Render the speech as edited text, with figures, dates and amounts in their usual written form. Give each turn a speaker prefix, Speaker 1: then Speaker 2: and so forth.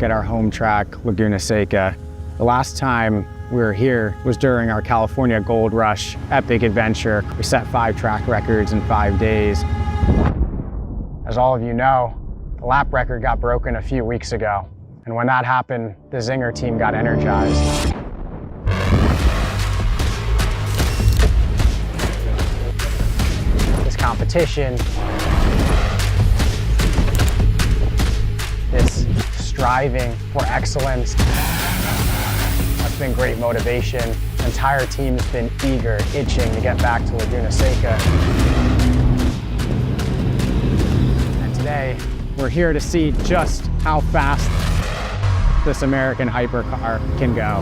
Speaker 1: back at our home track, Laguna Seca. The last time we were here was during our California Gold Rush epic adventure. We set 5 track records in 5 days. As all of you know, the lap record got broken a few weeks ago. And when that happened, the Czinger team got energized. This competition, this striving for excellence, that's been great motivation. The entire team's been eager, itching to get back to Laguna Seca. And today, we're here to see just how fast this American hypercar can go.